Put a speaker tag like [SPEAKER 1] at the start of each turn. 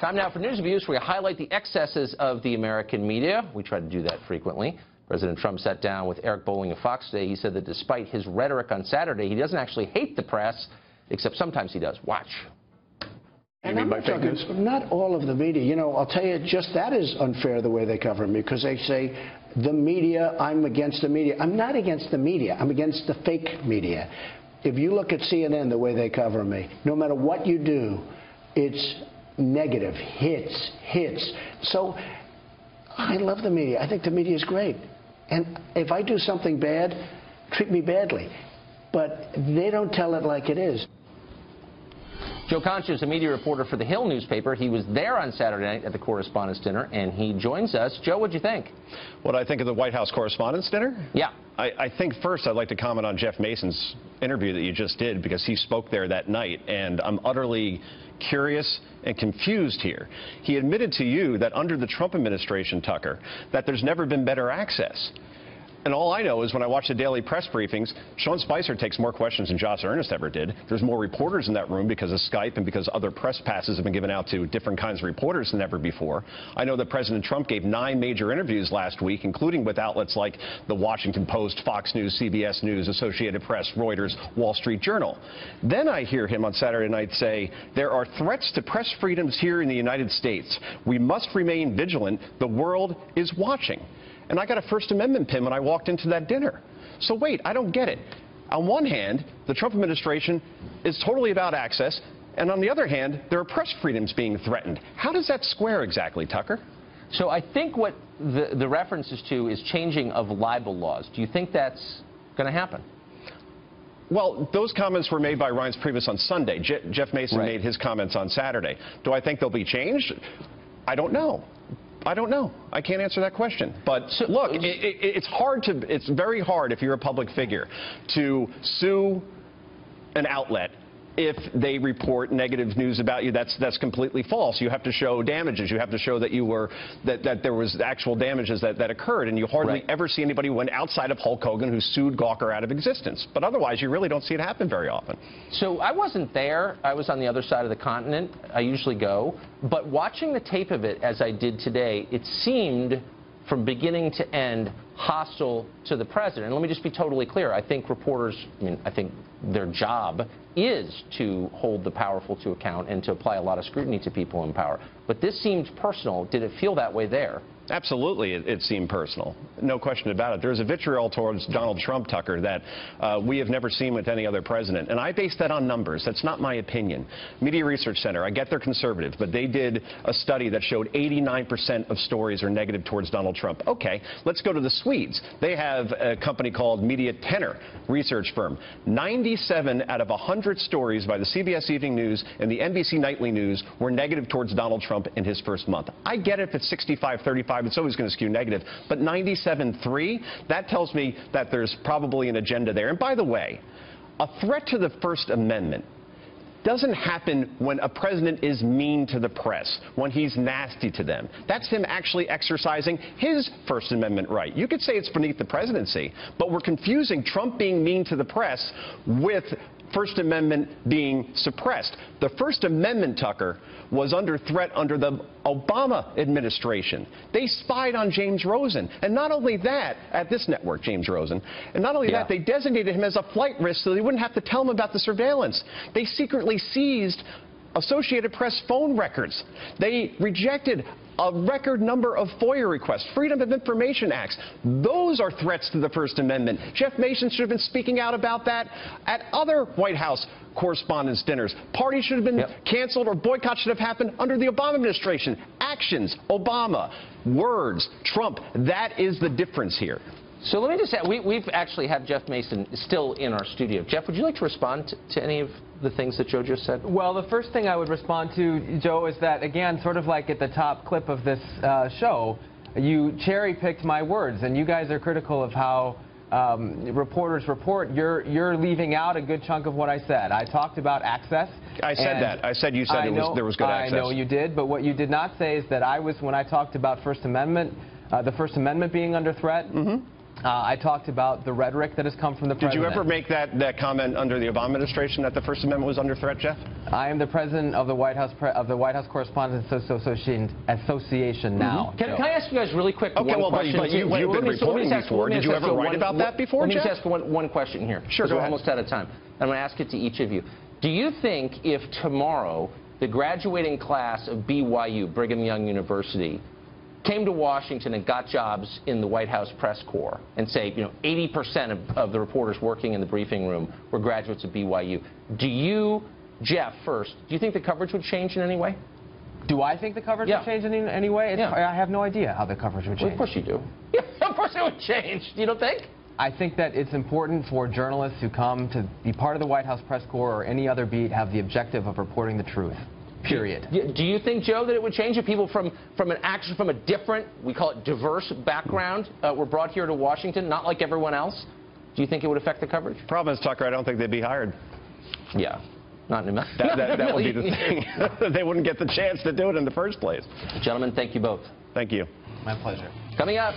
[SPEAKER 1] Time now for News Abuse, where we highlight the excesses of the American media. We try to do that frequently. President Trump sat down with Eric Bolling of Fox today. He said that despite his rhetoric on Saturday, he doesn't actually hate the press, except sometimes he does. Watch.
[SPEAKER 2] And I'm not talking, not all of the media. You know, I'll tell you, just that is unfair the way they cover me, because they say the media, I'm against the media. I'm not against the media. I'm against the fake media. If you look at CNN, the way they cover me, no matter what you do, it's negative, hits. So I love the media. I think the media is great. And if I do something bad, treat me badly. But they don't tell it like it is.
[SPEAKER 1] Joe Concha is a media reporter for the Hill newspaper. He was there on Saturday night at the Correspondents' Dinner, and he joins us. Joe, what'd you think?
[SPEAKER 3] What I think of the White House Correspondents' Dinner?
[SPEAKER 1] Yeah.
[SPEAKER 3] I think first I'd like to comment on Jeff Mason's interview that you just did, because he spoke there that night, and I'm utterly curious and confused here. He admitted to you that under the Trump administration, Tucker, that there's never been better access. And all I know is when I watch the daily press briefings, Sean Spicer takes more questions than Josh Earnest ever did. There's more reporters in that room because of Skype and because other press passes have been given out to different kinds of reporters than ever before. I know that President Trump gave 9 major interviews last week, including with outlets like the Washington Post, Fox News, CBS News, Associated Press, Reuters, Wall Street Journal. Then I hear him on Saturday night say, there are threats to press freedoms here in the United States. We must remain vigilant. The world is watching. And I got a First Amendment pin when I walked into that dinner. So wait, I don't get it. On one hand, the Trump administration is totally about access, and on the other hand, there are press freedoms being threatened. How does that square exactly, Tucker?
[SPEAKER 1] So I think what the reference is to is changing of libel laws. Do you think that's going to happen?
[SPEAKER 3] Well, those comments were made by Reince Priebus on Sunday. Jeff Mason made his comments on Saturday. Do I think they'll be changed? I don't know. I don't know. I can't answer that question. But look, it's very hard if you're a public figure to sue an outlet if they report negative news about you. That's completely false. You have to show damages. You have to show that you were that there was actual damages that occurred, and you hardly ever see anybody who went outside of Hulk Hogan who sued Gawker out of existence. But otherwise, you really don't see it happen very often.
[SPEAKER 1] So I wasn't there. I was on the other side of the continent. I usually go. But watching the tape of it as I did today, it seemed from beginning to end hostile to the president. And let me just be totally clear. I think reporters, I think their job is to hold the powerful to account and to apply a lot of scrutiny to people in power. But this seemed personal. Did it feel that way there?
[SPEAKER 3] Absolutely, it seemed personal. No question about it. There's a vitriol towards Donald Trump, Tucker, that we have never seen with any other president. And I base that on numbers. That's not my opinion. Media Research Center, I get they're conservative, but they did a study that showed 89% of stories are negative towards Donald Trump. Okay, let's go to the Swedes. They have a company called Media Tenor research firm. 97 out of 100 stories by the CBS Evening News and the NBC Nightly News were negative towards Donald Trump in his first month. I get it if it's 65-35. It's always going to skew negative. But 97.3, that tells me that there's probably an agenda there. And by the way, a threat to the First Amendment doesn't happen when a president is mean to the press, when he's nasty to them. That's him actually exercising his First Amendment right. You could say it's beneath the presidency, but we're confusing Trump being mean to the press with First Amendment being suppressed. The First Amendment, Tucker, was under threat under the Obama administration. They spied on James Rosen. And not only that, at this network, James Rosen, and not only that, they designated him as a flight risk so they wouldn't have to tell him about the surveillance. They secretly seized Associated Press phone records. They rejected a record number of FOIA requests, Freedom of Information Acts. Those are threats to the First Amendment. Jeff Mason should have been speaking out about that at other White House Correspondents' Dinners. Parties should have been canceled, or boycott should have happened under the Obama administration. Actions, Obama. Words, Trump. That is the difference here.
[SPEAKER 1] So let me just say, we've actually had Jeff Mason still in our studio. Jeff, would you like to respond to any of the things that Joe just said?
[SPEAKER 4] Well, the first thing I would respond to, Joe, is that, again, sort of like at the top clip of this show, you cherry-picked my words, and you guys are critical of how reporters report. You're leaving out a good chunk of what I said. I talked about access.
[SPEAKER 3] I said that. I said you said there was good access.
[SPEAKER 4] I know you did, but what you did not say is that when I talked about First Amendment, the First Amendment being under threat, I talked about the rhetoric that has come from the
[SPEAKER 3] Did
[SPEAKER 4] president.
[SPEAKER 3] you ever make that comment under the Obama administration that the First Amendment was under threat, Jeff?
[SPEAKER 4] I am the president of the White House Correspondents Association now.
[SPEAKER 1] Can I ask you guys really quick one question?
[SPEAKER 3] But you've been reporting before. Did you ever write about that before, Jeff?
[SPEAKER 1] Let me just ask one question here.
[SPEAKER 3] Sure, go
[SPEAKER 1] we're
[SPEAKER 3] ahead.
[SPEAKER 1] almost out of time. I'm going to ask it to each of you. Do you think if tomorrow the graduating class of BYU, Brigham Young University, came to Washington and got jobs in the White House press corps, and say, 80% of the reporters working in the briefing room were graduates of BYU, do you, Jeff, first, do you think the coverage would change in any way?
[SPEAKER 4] Do I think the coverage would change in any way? I have no idea how the coverage would change.
[SPEAKER 1] Well, of course you do. Yeah, of course it would change. You don't think?
[SPEAKER 4] I think that it's important for journalists who come to be part of the White House press corps or any other beat have the objective of reporting the truth. Period.
[SPEAKER 1] Do you think, Joe, that it would change if people from a different, we call it diverse background, were brought here to Washington, not like everyone else? Do you think it would affect the coverage?
[SPEAKER 3] Problem is, Tucker, I don't think they'd be hired.
[SPEAKER 1] Yeah. Not in a
[SPEAKER 3] that would be the thing. They wouldn't get the chance to do it in the first place.
[SPEAKER 1] Gentlemen, thank you both.
[SPEAKER 3] Thank you.
[SPEAKER 4] My pleasure.
[SPEAKER 1] Coming up.